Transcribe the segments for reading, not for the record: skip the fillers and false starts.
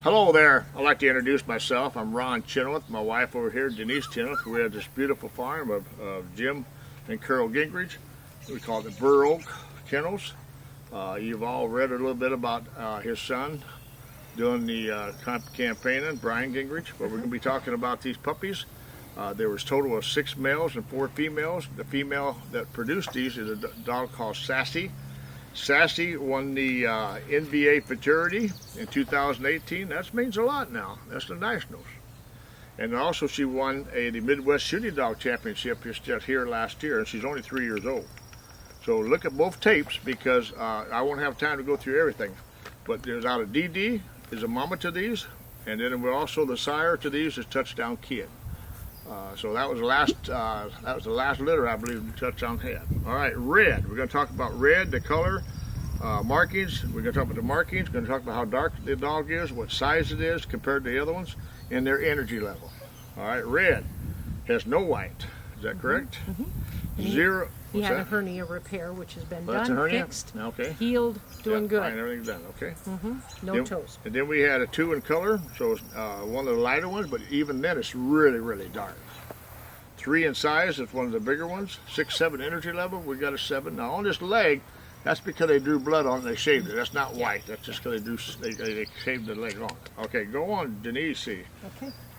Hello there. I'd like to introduce myself. I'm Ron Chenoweth. My wife over here, Denise Chenoweth. We have this beautiful farm of Jim and Carol Gingrich. We call it the Burr Oak Kennels. You've all read a little bit about his son doing the campaigning, Brian Gingrich. But we're going to be talking about these puppies. There was a total of 6 males and 4 females. The female that produced these is a dog called Sassy. Sassy won the NBA Futurity in 2018. That means a lot now. That's the Nationals. And also she won the Midwest Shooting Dog Championship just here last year, and she's only 3 years old. So look at both tapes because I won't have time to go through everything. But there's out of DD is a mama to these, and then we're also the sire to these is Touchdown Kid. So that was the last litter, I believe, Touchdown had. All right, red. We're going to talk about red, the color, markings. We're going to talk about the markings. We're going to talk about how dark the dog is, what size it is compared to the other ones, and their energy level. All right, red has no white. Is that correct? Mm-hmm. Zero. He had a hernia repair, which has been That's done, a hernia? fixed, Okay. healed, doing good. Fine, everything's done. Okay. No toes. And then we had a 2 in color, so it's one of the lighter ones, but even then it's really, really dark. 3 in size, it's one of the bigger ones. 6, 7 energy level, we got a 7. Now on this leg, that's because they drew blood on it and they shaved it. That's not white. That's just because they shaved the leg on it. Okay, go on, Denise. Okay.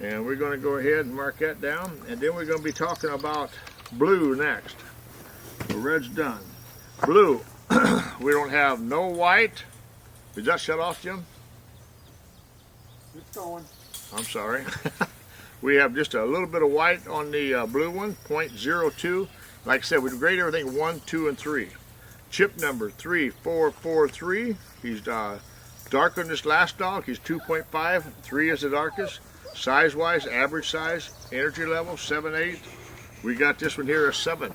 And we're going to go ahead and mark that down. And then we're going to be talking about blue next. The red's done. Blue, we don't have no white. Did that shut off, Jim? It's going. I'm sorry. We have just a little bit of white on the blue one, 0.02. Like I said, we grade everything 1, 2, and 3. Chip number 3443. He's darker than this last dog. He's 2.5. 3 is the darkest. Size-wise, average size. Energy level, 7, 8. We got this one here a 7.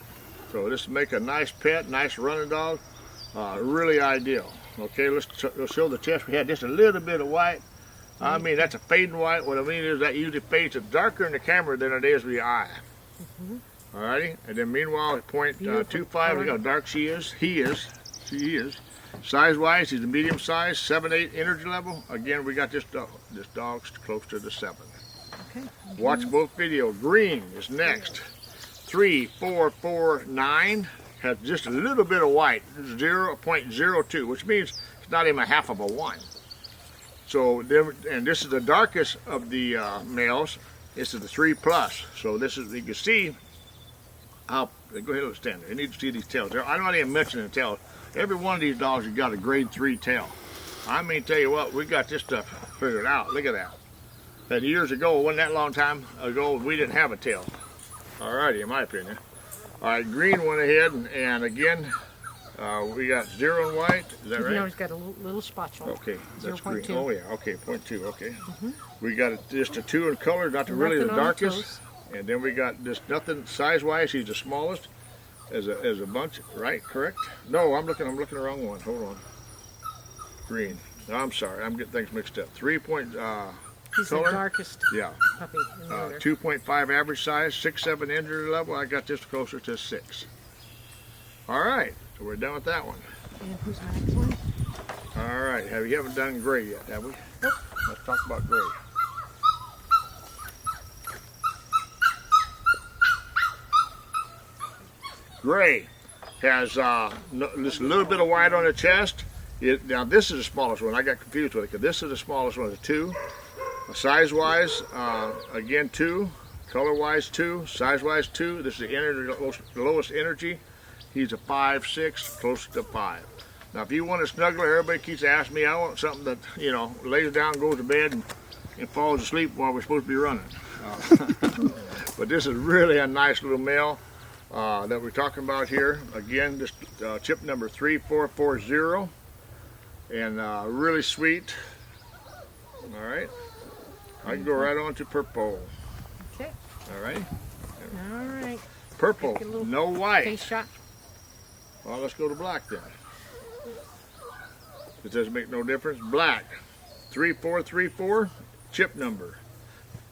So this will make a nice pet, nice running dog. Really ideal. Okay, let's show the chest. We had just a little bit of white. I mean, that's a fading white. What I mean is that usually fades darker in the camera than it is with the eye. Alrighty, and then meanwhile, 0.25, look how dark she is. He is. Size-wise, he's a medium size, 7, 8 energy level. Again, we got this dog's close to the 7. Okay. Watch both videos. Green is next. 3449 has just a little bit of white, 0.02, which means it's not even a half of a 1. So, and this is the darkest of the males. This is the 3+. So this is, you can see how, go ahead and stand there. You need to see these tails. I'm not even mentioning the tails. Every one of these dogs has got a grade 3 tail. I mean, tell you what, we got this stuff figured out. Look at that. That years ago, wasn't that long time ago, we didn't have a tail. Alrighty, in my opinion. Alright, green went ahead, and again, we got 0 in white. Is that right? No, he's got a little spot on. Okay, that's 0.2. green. Oh yeah, okay, 0.2. Okay. We got just a 2 in color, not really the darkest. And then we got this nothing size-wise. He's the smallest as a bunch, right? Correct? No, I'm looking the wrong one. Hold on. Green. No, I'm sorry, I'm getting things mixed up. 3 point. He's color? the darkest puppy in the litter. 2.5 average size, 6, 7 energy level. I got this closer to 6. All right, so we're done with that one. And who's the next one? All right, you haven't done gray yet, have we? Nope. Let's talk about gray. Gray has just a little bit of white on the chest. Now this is the smallest one. I got confused with it because this is the smallest one, the 2. Size-wise, again 2. Color-wise 2. Size-wise 2. This is the lowest energy. He's a 5, 6, close to 5. Now if you want to snuggle, everybody keeps asking me, I want something that, you know, lays down, goes to bed, and falls asleep while we're supposed to be running. But this is really a nice little male that we're talking about here. Again, this chip number 3440. And really sweet. All right. I can go right on to purple. Okay. All right. All right. Purple, no white. Face shot. Well, let's go to black then. It doesn't make no difference. Black, 3434, chip number.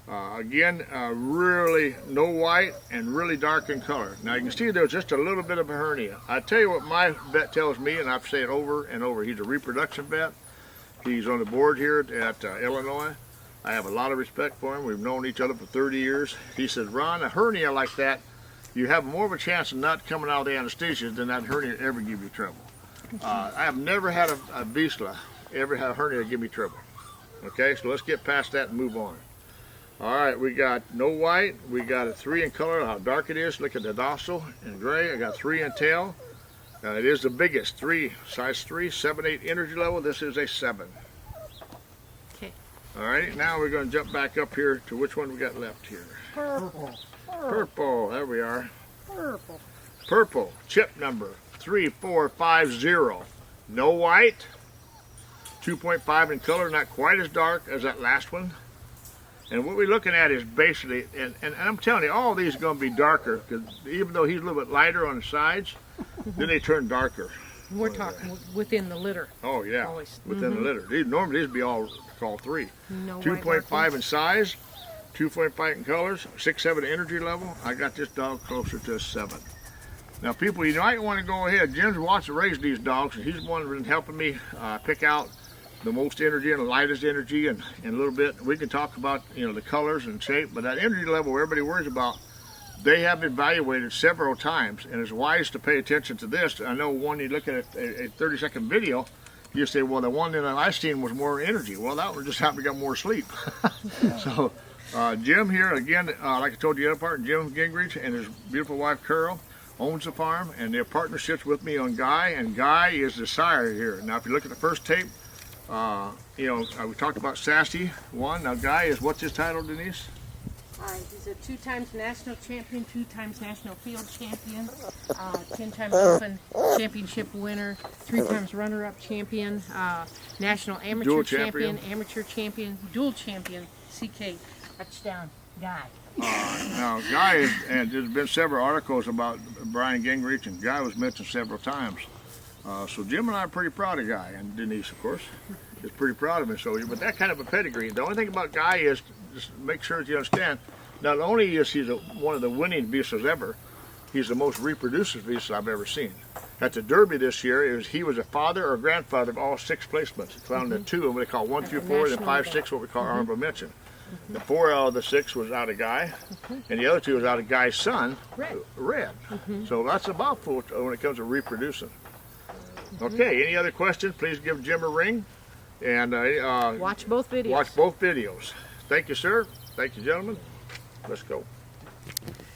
Again, really no white and really dark in color. Now you can see there's just a little bit of a hernia. I tell you what my vet tells me, and I've said it over and over, he's a reproduction vet. He's on the board here at Illinois. I have a lot of respect for him. We've known each other for 30 years. He said, Ron, a hernia like that, you have more of a chance of not coming out of the anesthesia than that hernia ever give you trouble. I have never had a Vizsla ever had a hernia give me trouble. Okay, so let's get past that and move on. All right, we got no white. We got a 3 in color, how dark it is. Look at the dorsal in gray. I got 3 in tail. It is the biggest, size 3, 7/8 energy level. This is a 7. Okay. All right, now we're going to jump back up here to which one we got left here. Purple. Purple, there we are. Purple. Purple, chip number 3450. No white. 2.5 in color, not quite as dark as that last one. And what we're looking at is basically, and I'm telling you, all these are going to be darker, because even though he's a little bit lighter on the sides, then they turn darker. We're talking within the litter. Oh yeah, Always. within the litter. Normally these would be all 3. No white 2.5 markings. in size, 2.5 in colors, 6/7 energy level. I got this dog closer to a 7. Now people, you might want to go ahead. Jim's watched raise these dogs, and he's the one who's been helping me pick out the most energy and the lightest energy, and a little bit we can talk about, you know, the colors and shape, but that energy level everybody worries about, they have evaluated several times, and it's wise to pay attention to this. I know when you look at a 30-second video, you say, well, the one that I seen was more energy. Well, that one just happened to get more sleep. So Jim here again, like I told you the other part, Jim Gingrich and his beautiful wife Carol owns the farm, and their partnerships with me on Guy, and Guy is the sire here. Now if you look at the first tape, you know, we talked about Sassy one. Now Guy is, what's his title, Denise? He's a 2 times national champion, 2 times national field champion, 10 times open championship winner, 3 times runner-up champion, national amateur Dual champion, champion. amateur champion, dual champion, CK, touchdown, Guy. Now Guy is, and there's been several articles about Brian Gingrich, and Guy was mentioned several times. So Jim and I are pretty proud of Guy, and Denise, of course, is pretty proud of him. So, but that kind of a pedigree. The only thing about Guy is, just make sure that you understand, not only is he one of the winning Vizslas ever, he's the most reproducive Vizsla I've ever seen. At the Derby this year, he was a father or grandfather of all 6 placements. Found in 2 of what they call 1 through 4, and then 5, 6, what we call honorable mention. The 4 out of the 6 was out of Guy, and the other 2 was out of Guy's son, Red. So that's about full when it comes to reproducing. Okay, any other questions? Please give Jim a ring, and Watch both videos. watch both videos. Thank you, sir. Thank you, gentlemen. Let's go.